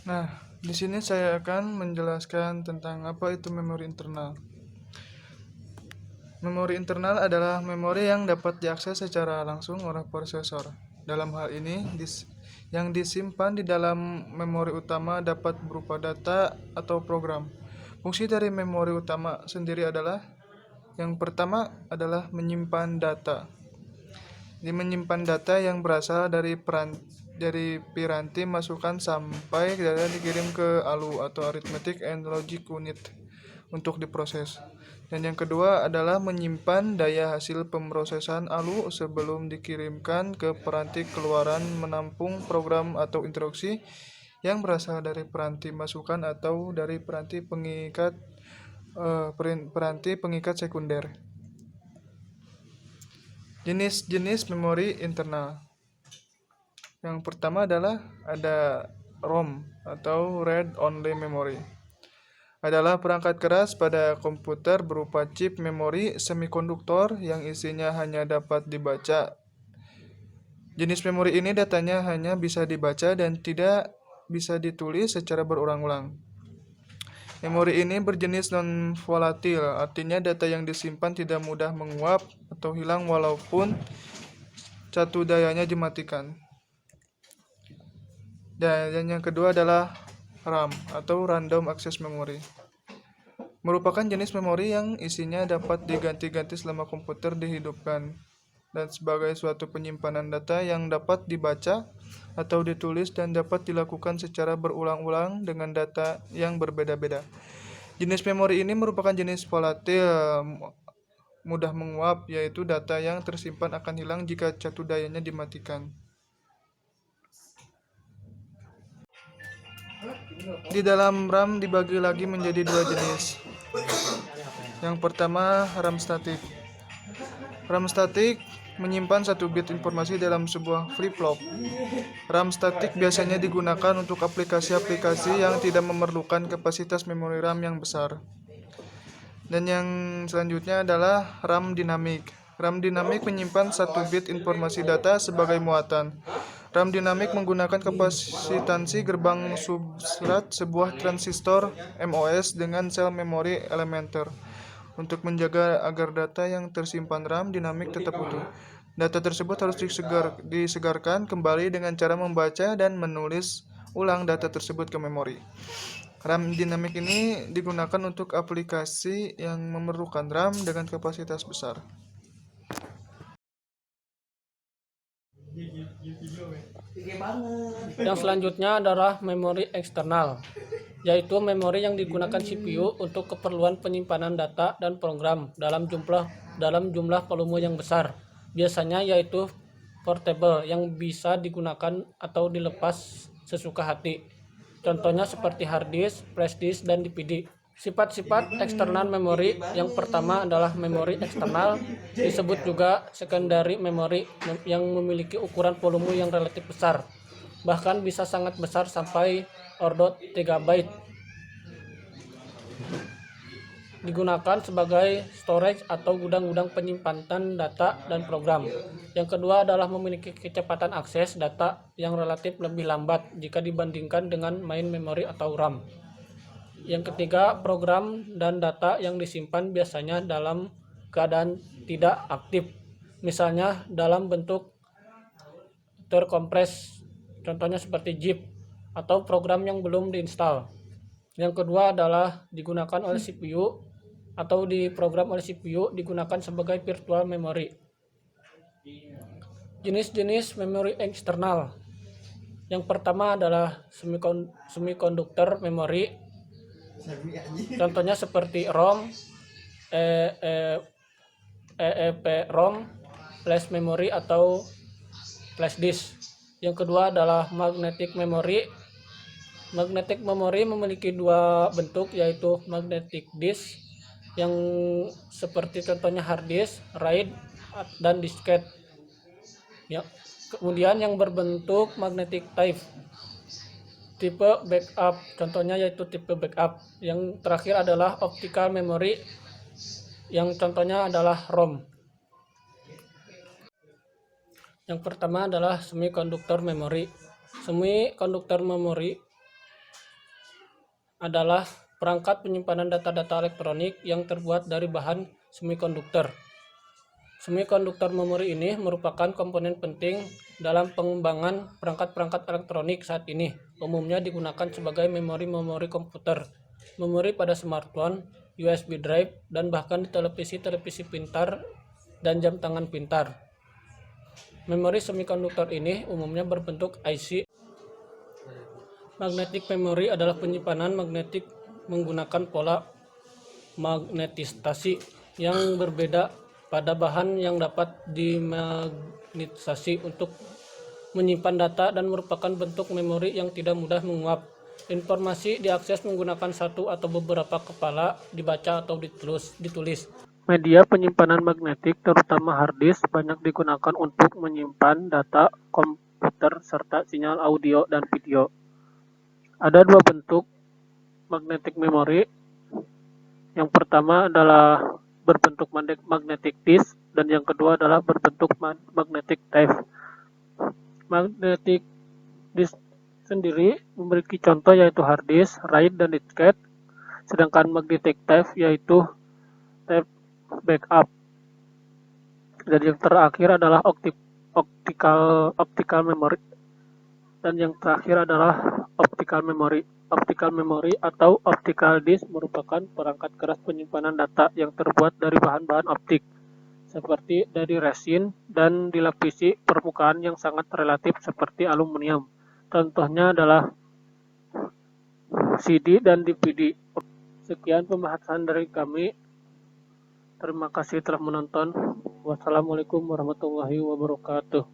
Nah, di sini saya akan menjelaskan tentang apa itu memori internal. Memori internal adalah memori yang dapat diakses secara langsung oleh prosesor. Dalam hal ini, yang disimpan di dalam memori utama dapat berupa data atau program. Fungsi dari memori utama sendiri adalah yang pertama adalah menyimpan data. Menyimpan data yang berasal dari piranti masukan sampai data dikirim ke ALU atau Arithmetic and Logic Unit untuk diproses. Dan yang kedua adalah menyimpan daya hasil pemrosesan ALU sebelum dikirimkan ke peranti keluaran, menampung program atau instruksi yang berasal dari peranti masukan atau dari peranti pengikat sekunder. Jenis-jenis memori internal. Yang pertama adalah ada ROM atau Read Only Memory. Adalah perangkat keras pada komputer berupa chip memori semikonduktor yang isinya hanya dapat dibaca. Jenis memori ini datanya hanya bisa dibaca dan tidak bisa ditulis secara berulang-ulang. Memori ini berjenis non-volatil, artinya data yang disimpan tidak mudah menguap atau hilang walaupun catu dayanya dimatikan. Dan yang kedua adalah RAM atau Random Access Memory. Merupakan jenis memori yang isinya dapat diganti-ganti selama komputer dihidupkan dan sebagai suatu penyimpanan data yang dapat dibaca atau ditulis dan dapat dilakukan secara berulang-ulang dengan data yang berbeda-beda. Jenis memori ini merupakan jenis volatil, mudah menguap, yaitu data yang tersimpan akan hilang jika catu dayanya dimatikan. Di dalam RAM dibagi lagi menjadi dua jenis. Yang pertama, RAM statik. RAM statik menyimpan 1 bit informasi dalam sebuah flip-flop. RAM statik biasanya digunakan untuk aplikasi-aplikasi yang tidak memerlukan kapasitas memori RAM yang besar. Dan yang selanjutnya adalah RAM dinamik. RAM dinamik menyimpan 1 bit informasi data sebagai muatan. RAM dinamik menggunakan kapasitansi gerbang substrat sebuah transistor MOS dengan sel memori elementer untuk menjaga agar data yang tersimpan RAM dinamik tetap utuh. Data tersebut harus disegarkan kembali dengan cara membaca dan menulis ulang data tersebut ke memori. RAM dinamik ini digunakan untuk aplikasi yang memerlukan RAM dengan kapasitas besar. Yang selanjutnya adalah memori eksternal, yaitu memori yang digunakan CPU untuk keperluan penyimpanan data dan program dalam jumlah volume yang besar. Biasanya yaitu portable yang bisa digunakan atau dilepas sesuka hati. Contohnya seperti hard disk, flash disk, dan DVD. Sifat-sifat eksternal memori yang pertama adalah memori eksternal, disebut juga secondary memory, yang memiliki ukuran volume yang relatif besar, bahkan bisa sangat besar sampai order 3 byte. Digunakan sebagai storage atau gudang-gudang penyimpanan data dan program. Yang kedua adalah memiliki kecepatan akses data yang relatif lebih lambat jika dibandingkan dengan main memory atau RAM. Yang ketiga, program dan data yang disimpan biasanya dalam keadaan tidak aktif, misalnya dalam bentuk terkompres, contohnya seperti zip, atau program yang belum diinstal. Yang kedua adalah digunakan oleh CPU atau diprogram oleh CPU, digunakan sebagai virtual memory. Jenis-jenis memori eksternal. Yang pertama adalah semiconductor memory. Contohnya seperti ROM, EEPROM, flash memory atau flash disk. Yang kedua adalah magnetic memory. Magnetic memory memiliki dua bentuk, yaitu magnetic disk yang seperti contohnya hard disk, RAID, dan disket. Ya. Kemudian yang berbentuk magnetic tape, tipe backup, contohnya yaitu tipe backup. Yang terakhir adalah optical memory, yang contohnya adalah ROM. Yang pertama adalah semiconductor memory. Semiconductor memory adalah perangkat penyimpanan data-data elektronik yang terbuat dari bahan semikonduktor. Semikonduktor memori ini merupakan komponen penting dalam pengembangan perangkat-perangkat elektronik saat ini. Umumnya digunakan sebagai memori-memori komputer, memori pada smartphone, USB drive, dan bahkan di televisi-televisi pintar dan jam tangan pintar. Memori semikonduktor ini umumnya berbentuk IC. Magnetic memory adalah penyimpanan magnetik menggunakan pola magnetisasi yang berbeda pada bahan yang dapat dimagnetisasi untuk menyimpan data dan merupakan bentuk memori yang tidak mudah menguap. Informasi diakses menggunakan satu atau beberapa kepala, dibaca atau ditulis. Media penyimpanan magnetik, terutama hard disk, banyak digunakan untuk menyimpan data komputer serta sinyal audio dan video. Ada dua bentuk magnetic memory. Yang pertama adalah berbentuk magnetic disk dan yang kedua adalah berbentuk magnetic tape. Magnetic disk sendiri memiliki contoh yaitu hard disk, RAID, dan disket, sedangkan magnetic tape yaitu tape backup. Dan yang terakhir adalah optical memory. Dan yang terakhir adalah optical memory. Optical memory atau optical disk merupakan perangkat keras penyimpanan data yang terbuat dari bahan-bahan optik, seperti dari resin dan dilapisi permukaan yang sangat relatif seperti aluminium. Contohnya adalah CD dan DVD. Sekian pembahasan dari kami. Terima kasih telah menonton. Wassalamualaikum warahmatullahi wabarakatuh.